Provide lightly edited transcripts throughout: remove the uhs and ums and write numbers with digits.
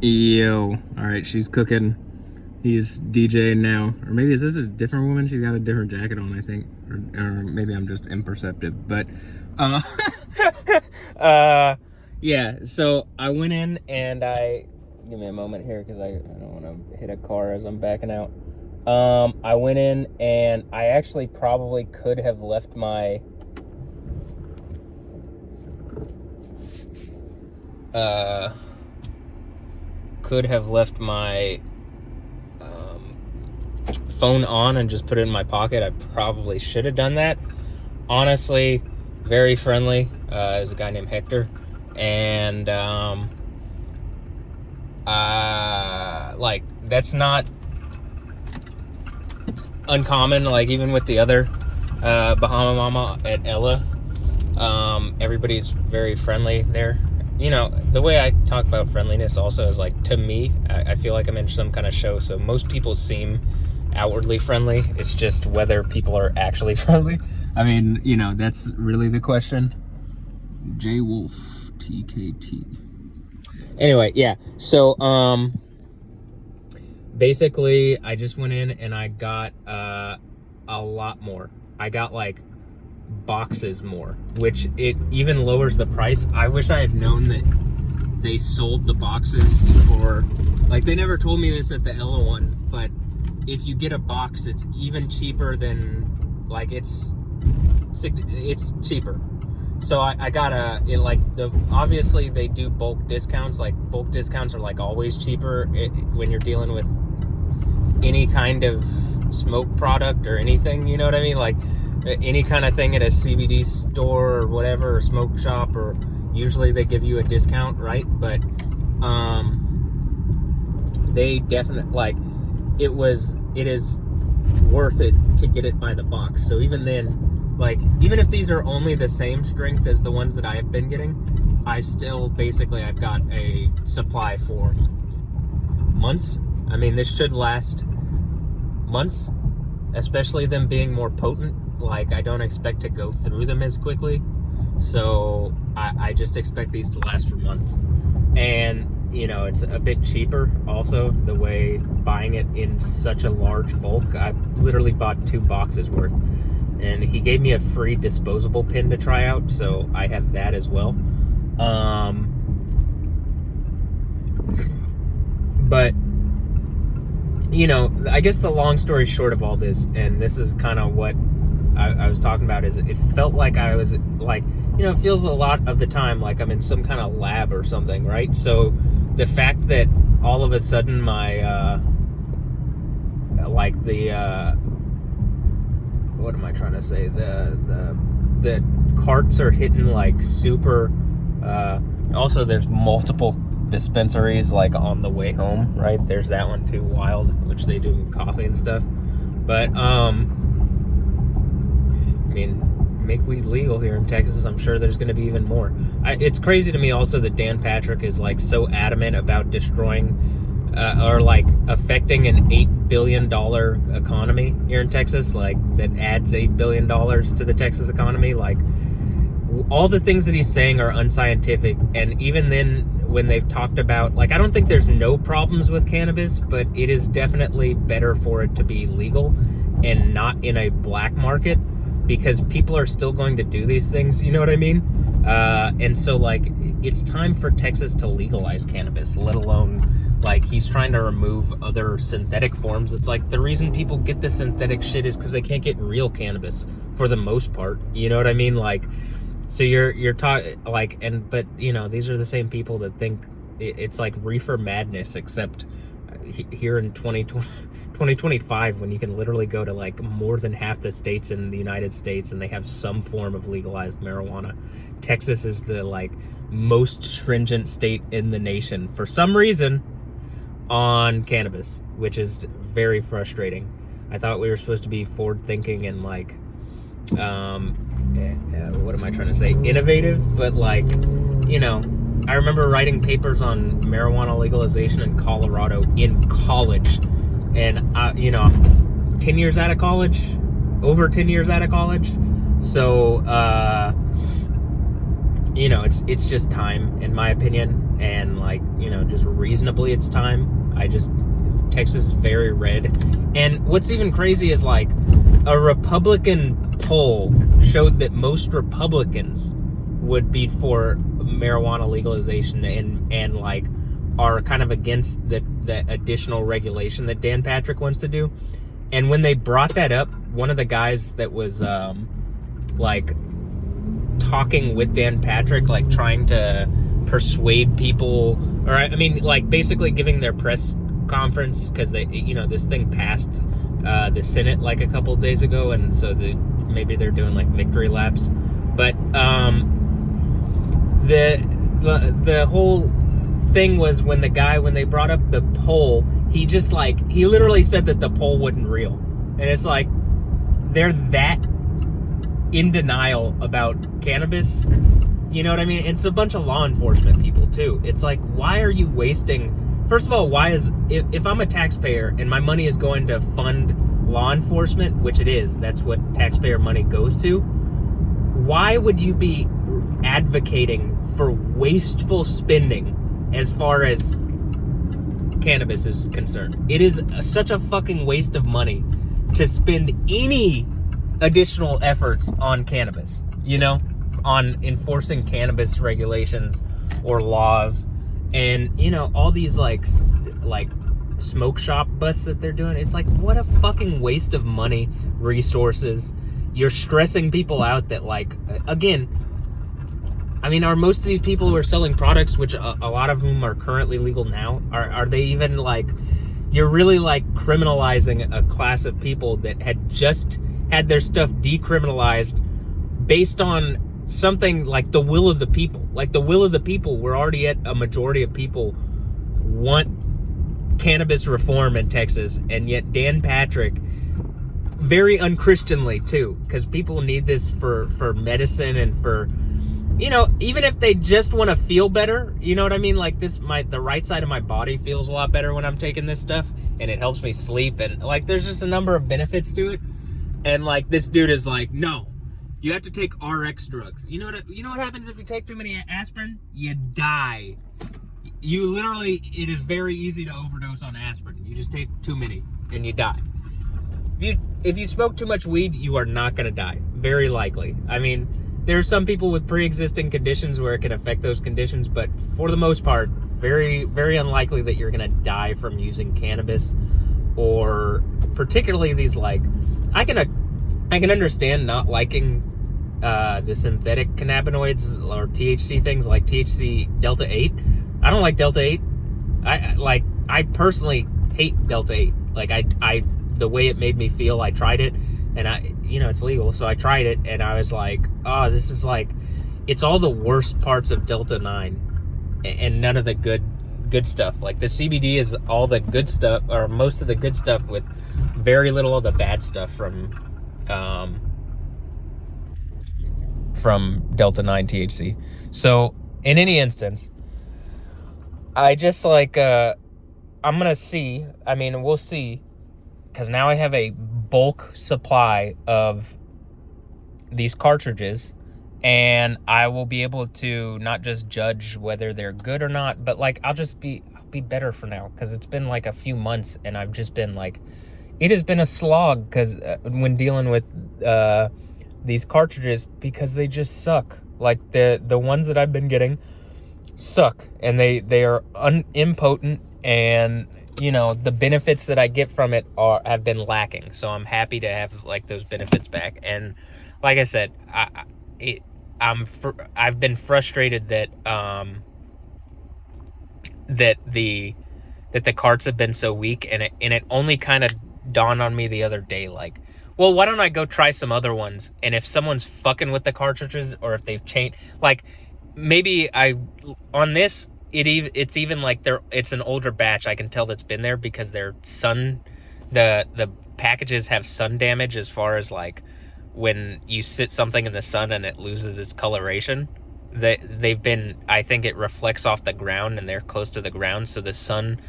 Yo. Alright, she's cooking. He's DJing now. Or maybe is this a different woman? She's got a different jacket on, I think. Or maybe I'm just imperceptive. But, yeah. So I went in and give me a moment here because I don't want to hit a car as I'm backing out. I went in and I actually probably could have left my phone on and just put it in my pocket. I probably should have done that. Honestly, very friendly. There's a guy named Hector, and like that's not uncommon. Like even with the other Bahama Mama at Ella, everybody's very friendly there. You know, the way I talk about friendliness also is like, to me, I feel like I'm in some kind of show. So most people seem outwardly friendly. It's just whether people are actually friendly. I mean, you know, that's really the question. J Wolf TKT. Anyway, yeah. So, basically, I just went in and I got a lot more. I got like boxes more, which it even lowers the price. I wish I had known that they sold the boxes for, like, they never told me this at the Ella one, but if you get a box, it's even cheaper than, like, it's cheaper. So I got obviously they do bulk discounts. Like, bulk discounts are like always cheaper when you're dealing with any kind of smoke product or anything, you know what I mean? Like any kind of thing at a CBD store or whatever, or smoke shop, or usually they give you a discount, right? But they definitely, like, it is worth it to get it by the box. So even then, like, even if these are only the same strength as the ones that I have been getting, I've got a supply for months. I mean, this should last months, especially them being more potent. Like, I don't expect to go through them as quickly. So I just expect these to last for months. And, you know, it's a bit cheaper also, the way buying it in such a large bulk. I literally bought 2 boxes worth. And he gave me a free disposable pin to try out, so I have that as well. But, you know, I guess the long story short of all this, and this is kind of what I was talking about, is it felt like I was, like, you know, it feels a lot of the time like I'm in some kind of lab or something, right? So the fact that all of a sudden my, what am I trying to say? The carts are hitting like super. Also, there's multiple dispensaries like on the way home, right? There's that one too, Wild, which they do coffee and stuff. But I mean, make weed legal here in Texas. I'm sure there's going to be even more. It's crazy to me also that Dan Patrick is like so adamant about destroying or like affecting an $8 billion economy here in Texas, like that adds $8 billion to the Texas economy. Like, all the things that he's saying are unscientific. And even then, when they've talked about, like, I don't think there's no problems with cannabis, but it is definitely better for it to be legal and not in a black market, because people are still going to do these things, you know what I mean? And so, like, it's time for Texas to legalize cannabis, let alone, like, he's trying to remove other synthetic forms. It's like, the reason people get the synthetic shit is because they can't get real cannabis for the most part, you know what I mean? Like, so you're talking, like, but, you know, these are the same people that think it's like reefer madness, except here in 2025, when you can literally go to like more than half the states in the United States and they have some form of legalized marijuana. Texas is the like most stringent state in the nation for some reason on cannabis, which is very frustrating. I thought we were supposed to be forward thinking and like what am I trying to say, innovative, but like, you know, I remember writing papers on marijuana legalization in Colorado in college, and you know, 10 years out of college, over 10 years out of college. So you know, it's just time, in my opinion. and like, you know, just reasonably it's time. Texas is very red. And what's even crazy is like a Republican poll showed that most Republicans would be for marijuana legalization and like are kind of against the additional regulation that Dan Patrick wants to do. And when they brought that up, one of the guys that was like talking with Dan Patrick, like trying to persuade people, or I mean, like basically giving their press conference, because they, you know, this thing passed the Senate like a couple days ago, and so maybe they're doing like victory laps. But the whole thing was when they brought up the poll, he literally said that the poll wasn't real. And it's like, they're that in denial about cannabis. You know what I mean? It's a bunch of law enforcement people too. It's like, why are you wasting, first of all, if I'm a taxpayer and my money is going to fund law enforcement, which it is, that's what taxpayer money goes to, why would you be advocating for wasteful spending as far as cannabis is concerned? It is such a fucking waste of money to spend any additional efforts on cannabis, you know, on enforcing cannabis regulations or laws. And, you know, all these like smoke shop busts that they're doing, it's like, what a fucking waste of money, resources. You're stressing people out that, like, again, I mean, are most of these people who are selling products, which a lot of whom are currently legal now, are they even like, you're really like criminalizing a class of people that had just had their stuff decriminalized based on something like the will of the people. Like the will of the people, we're already at a majority of people want cannabis reform in Texas, and yet Dan Patrick, very unchristianly too, because people need this for medicine and for, you know, even if they just want to feel better, you know what I mean? Like the right side of my body feels a lot better when I'm taking this stuff, and it helps me sleep, and like there's just a number of benefits to it. And like this dude is like, no, you have to take RX drugs. You know what happens if you take too many aspirin? You die. You literally, it is very easy to overdose on aspirin. You just take too many and you die. If you smoke too much weed, you are not going to die. Very likely. I mean, there are some people with pre-existing conditions where it can affect those conditions, but for the most part, very, very unlikely that you're going to die from using cannabis, or particularly these like, I can understand not liking the synthetic cannabinoids or THC things like THC Delta 8. I don't like Delta 8. I personally hate Delta 8. Like the way it made me feel, I tried it, and it's legal, so I tried it, and I was like, oh, this is like, it's all the worst parts of Delta 9 and none of the good stuff. Like the CBD is all the good stuff, or most of the good stuff, with very little of the bad stuff from Delta 9 THC. So in any instance, I just like, I'm gonna see, I mean, we'll see, because now I have a bulk supply of these cartridges, and I will be able to not just judge whether they're good or not, but like I'll be better for now, because it's been like a few months and I've just been like, it has been a slog, because when dealing with these cartridges, because they just suck. Like the ones that I've been getting suck, and they are impotent, and you know, the benefits that I get from it have been lacking. So I'm happy to have like those benefits back. And like I said, I've been frustrated that the carts have been so weak, and it only kind of dawned on me the other day, like, well, why don't I go try some other ones? And if someone's fucking with the cartridges, or if they've changed, like maybe it's even like it's an older batch. I can tell that's been there because the packages have sun damage, as far as like when you sit something in the sun and it loses its coloration. They've been, I think it reflects off the ground, and they're close to the ground, so the sun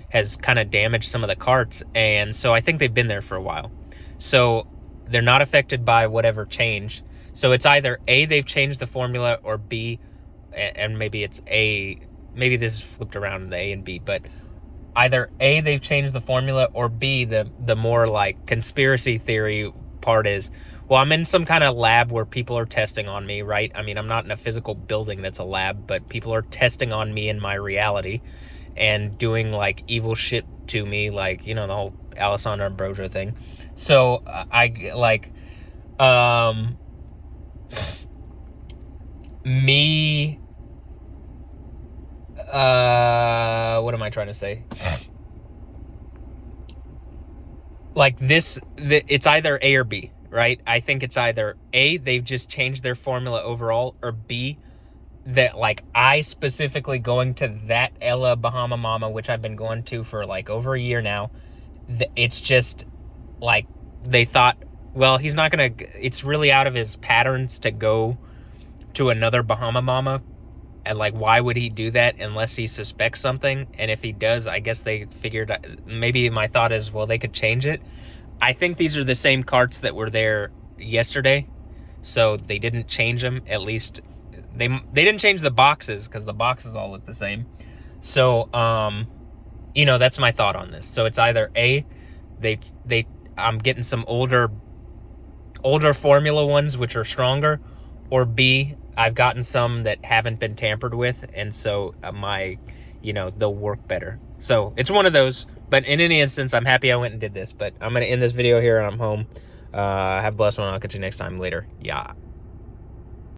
has kind of damaged some of the carts, and so I think they've been there for a while. So they're not affected by whatever change. So it's either A, they've changed the formula, or B, and maybe it's A, maybe this is flipped around the A and B, but either A, they've changed the formula, or B, the more like conspiracy theory part is, well, I'm in some kind of lab where people are testing on me, right? I mean, I'm not in a physical building that's a lab, but people are testing on me in my reality and doing like evil shit to me, like, you know, the whole Alessandra Ambrosia thing. So I like me what am I trying to say? Like it's either A or B, right? I think it's either A, they've just changed their formula overall, or B, that like I specifically going to that Ella Bahama Mama, which I've been going to for like over a year now. It's just like they thought, well, he's not gonna, it's really out of his patterns to go to another Bahama Mama. And like, why would he do that unless he suspects something? And if he does, I guess they figured, maybe my thought is, well, they could change it. I think these are the same carts that were there yesterday, so they didn't change them. At least they didn't change the boxes, because the boxes all look the same. So you know, that's my thought on this. So it's either A, I'm getting some older formula ones which are stronger, or B, I've gotten some that haven't been tampered with, and so you know, they'll work better. So it's one of those. But in any instance, I'm happy I went and did this. But I'm going to end this video here, and I'm home. Have a blessed one. I'll catch you next time. Later. Yeah.